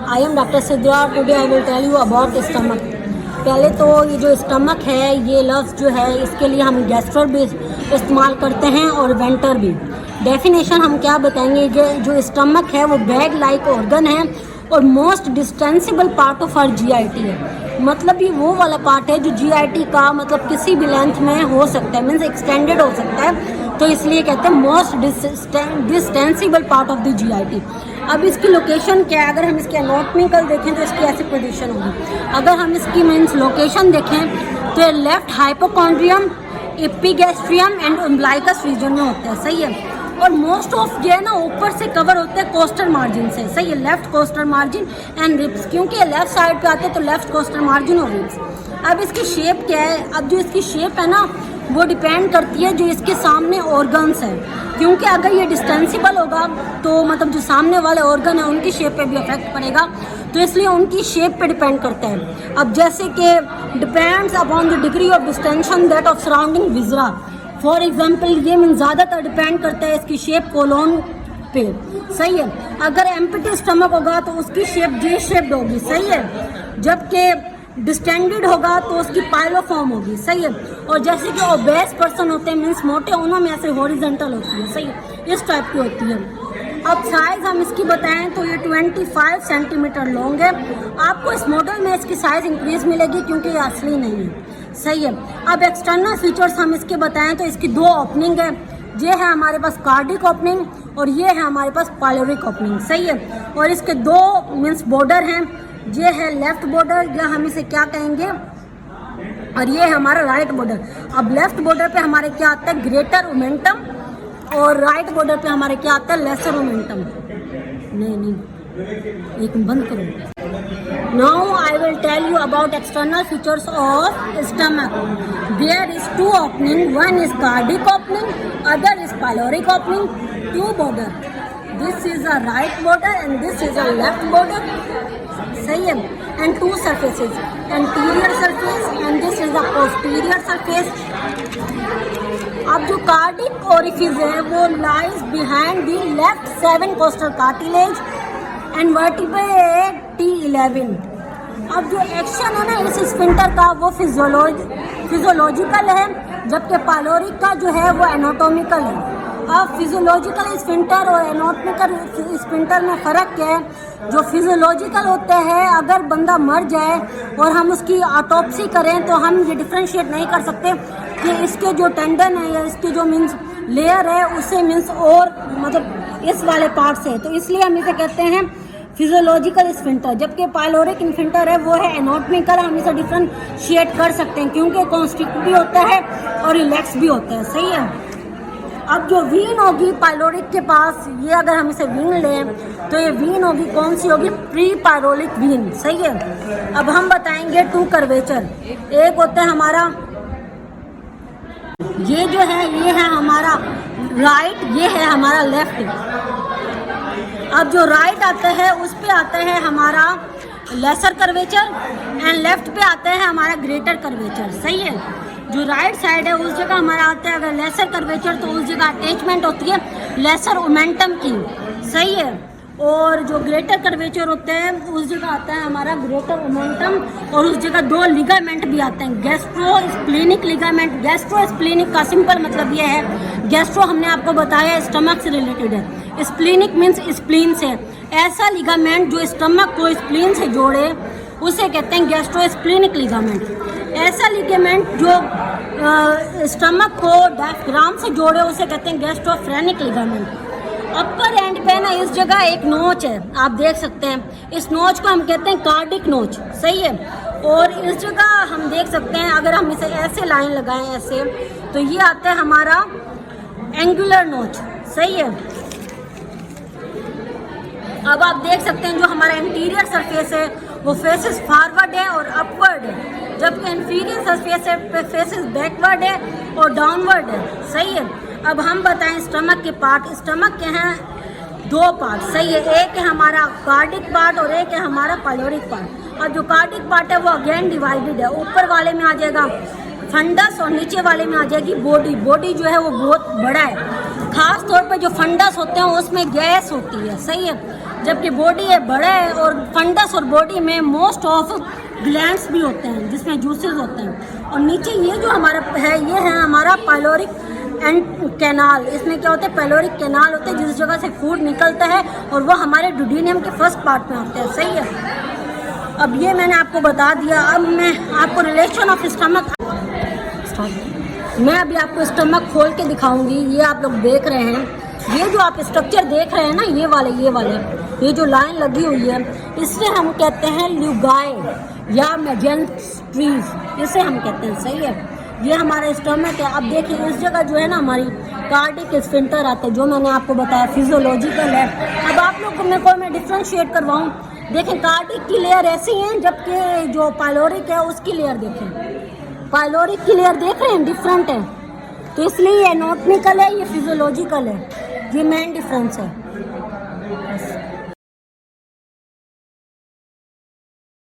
I am doctor Sidra. Today I will tell you about stomach. पहले तो ये जो स्टमक है, ये लफ्ज़ जो है, इसके लिए हम गैस्ट्रो भी इस्तेमाल करते हैं और वेंटर भी। डेफिनेशन हम क्या बताएंगे, जो स्टमक है वो बैग लाइक ऑर्गन है और most distensible part of our GIT है। मतलब ये वो वाला पार्ट है जो जीआईटी का मतलब किसी भी लेंथ में हो सकता है, मीन्स एक्सटेंडेड हो सकता है, तो इसलिए कहते हैं most distensible part of the GIT. अब इसकी लोकेशन क्या है, अगर हम इसके एनाटॉमिकल देखें तो इसकी ऐसी पोजीशन होगी। अगर हम इसकी मीन्स लोकेशन देखें तो left hypochondrium, epigastrium and umbilicus region में होता है, सही है। और मोस्ट ऑफ ये ना ऊपर से कवर होते हैं कोस्टल मार्जिन से, सही है, left coastal margin and ribs, क्योंकि ये लेफ्ट साइड पे आते हैं तो लेफ्ट कोस्टल मार्जिन और रिब्स। अब इसकी शेप क्या है, अब जो इसकी शेप है ना वो डिपेंड करती है जो इसके सामने ऑर्गन्स हैं, क्योंकि अगर ये डिस्टेंसिबल होगा तो मतलब जो सामने वाले ऑर्गन है उनकी शेप पे भी इफेक्ट पड़ेगा, तो इसलिए उनकी शेप पे डिपेंड करता है। अब जैसे कि depends upon the degree of distension that of surrounding viscera, for example ये मीन ज़्यादातर डिपेंड करता है इसकी शेप कोलोन पे, सही है। अगर एम्प्टी स्टमक होगा तो उसकी शेप जे शेप्ड होगी, सही है, जबकि डिस्टेंडेड होगा तो उसकी पाइलोफॉर्म होगी, सही है। और जैसे कि ओबेस पर्सन होते हैं मीन्स मोटे, उनमें ऐसे हॉरिजॉन्टल होती है, सही है, इस टाइप की होती है। अब साइज़ हम इसकी बताएं तो ये 25 सेंटीमीटर लॉन्ग है। आपको इस मॉडल में इसकी साइज़ इंक्रीज मिलेगी क्योंकि ये असली नहीं है, सही है। अब एक्सटर्नल फीचर्स हम इसके बताएं तो इसकी 2 ओपनिंग है, ये है हमारे पास कार्डिक ओपनिंग और ये है हमारे पास पाइलोरिक ओपनिंग, सही है। और इसके 2 मीन्स बॉर्डर हैं, ये है लेफ्ट बॉर्डर या हम इसे क्या कहेंगे, और ये है हमारा राइट बॉर्डर। अब लेफ्ट बॉर्डर पे हमारे क्या आता है, ग्रेटर ओमेंटम, और राइट बॉर्डर पे हमारे क्या आता है, लेसर ओमेंटम। नहीं एक बंद करो। Now I will tell you about external features of stomach. There is 2 opening, one is cardiac opening, other is pyloric opening, 2 border, this is a right border and this is a left border, सही है, and 2 surfaces, anterior surface and this is the posterior surface। अब जो cardiac orifice है वो lies behind the left 7 costal cartilage and vertebrae T11। अब जो action है ना इस स्फिंक्टर का वो फिजियोलॉजिकल है, जबकि पाइलोरिक का जो है वो एनाटॉमिकल है। अब फिजियोलॉजिकल स्फिंक्टर और एनाटॉमिकल स्फिंक्टर में फ़र्क क्या है, जो फिजियोलॉजिकल होते हैं अगर बंदा मर जाए और हम उसकी ऑटोप्सी करें तो हम ये डिफ्रेंशिएट नहीं कर सकते कि इसके जो टेंडन है या इसके जो मीन्स लेयर है उससे मीन्स और मतलब इस वाले पार्ट से, तो इसलिए हम इसे कहते हैं फिजियोलॉजिकल स्फिंक्टर। जबकि पाइलोरिक स्फिंक्टर है वो है एनाटॉमिकल, हम इसे डिफ्रेंशिएट कर सकते हैं क्योंकि कॉन्स्ट्रिक्ट भी होता है और रिलैक्स भी होता है, सही है। अब जो वीन होगी पाइलोरिक के पास, ये अगर हम इसे वीन लें तो ये वीन होगी, कौन सी होगी, प्री पाइलोरिक वीन, सही है। अब हम बताएंगे 2 कर्वेचर, एक होता है हमारा ये जो है ये है हमारा राइट, ये है हमारा लेफ्ट। अब जो राइट आता है उस पे आता है हमारा लेसर कर्वेचर एंड लेफ्ट पे आता है हमारा ग्रेटर कर्वेचर, सही है। जो राइट साइड है उस जगह हमारा आता है अगर लेसर कर्वेचर तो उस जगह अटैचमेंट होती है लेसर ओमेंटम की, सही है। और जो ग्रेटर कर्वेचर होते हैं उस जगह आता है हमारा ग्रेटर ओमेंटम और उस जगह 2 लिगामेंट भी आते हैं, gastro splenic ligament. Gastro splenic का सिंपल मतलब ये है, गैस्ट्रो हमने आपको बताया स्टमक से रिलेटेड है, स्प्लेनिक मीन्स स्प्लीन से। ऐसा लिगामेंट जो स्टमक को स्प्लीन से जोड़े उसे कहते हैं गैस्ट्रो स्प्लेनिक लिगामेंट। ऐसा लिगामेंट जो स्टमक को डायफ्राम से जोड़े उसे कहते हैं गैस्ट्रोफ्रेनिक लिगामेंट। अपर एंड पे ना इस जगह एक नोच है, आप देख सकते हैं, इस नोच को हम कहते हैं कार्डिक नोच, सही है। और इस जगह हम देख सकते हैं अगर हम इसे ऐसे लाइन लगाएं ऐसे तो ये आता है हमारा एंगुलर नोच, सही है। अब आप देख सकते हैं जो हमारा इंटीरियर सरफेस है वो फेसेस फॉरवर्ड है और अपवर्ड है, जबकि इंफीरियर सरफेस है फेसेस बैकवर्ड है और डाउनवर्ड है, सही है। अब हम बताएं स्टमक के पार्ट। स्टमक के हैं 2 पार्ट, सही है, एक है हमारा कार्डिक पार्ट और एक है हमारा पाइलोरिक पार्ट। और जो कार्डिक पार्ट है वो अगेन डिवाइडेड है, ऊपर वाले में आ जाएगा फंडस और नीचे वाले में आ जाएगी बॉडी। बॉडी जो है वो बहुत बड़ा है, खास तौर पर जो फंडस होते हैं उसमें गैस होती है, सही है। जबकि बॉडी है बड़ा है, और फंडस और बॉडी में मोस्ट ऑफ ग्लैंड्स भी होते हैं जिसमें जूसेस होते हैं। और नीचे ये जो हमारा है, ये है हमारा पाइलोरिक एंड कैनाल। इसमें क्या होता है, पाइलोरिक कैनाल होते हैं जिस जगह से फूड निकलता है, और वो हमारे डुडेनियम के फर्स्ट पार्ट में होते हैं। सही है, अब ये मैंने आपको बता दिया। अब मैं आपको रिलेशन ऑफ स्टमक, मैं अभी आपको स्टमक खोल के दिखाऊंगी। ये आप लोग देख रहे हैं, ये जो आप स्ट्रक्चर देख रहे हैं ना, ये वाले ये जो लाइन लगी हुई है, इससे हम कहते हैं ल्यूगाई या मेजेंट्रीज, इसे हम कहते हैं। सही है, ये हमारा स्टमक है। अब देखिए इस जगह जो है ना हमारी कार्डिक स्फिंक्टर आता है, जो मैंने आपको बताया फिजियोलॉजिकल है। अब आप लोग को मैं डिफ्रेंशिएट करवाऊं, देखें कार्डिक की लेयर ऐसी है, जबकि जो पाइलोरिक है उसकी लेयर देखें, पाइलोरिक की लेयर देख रहे हैं डिफरेंट है। तो इसलिए ये एनाटॉमिकल है, ये फिजियोलॉजिकल है, ये मेन डिफरेंस है।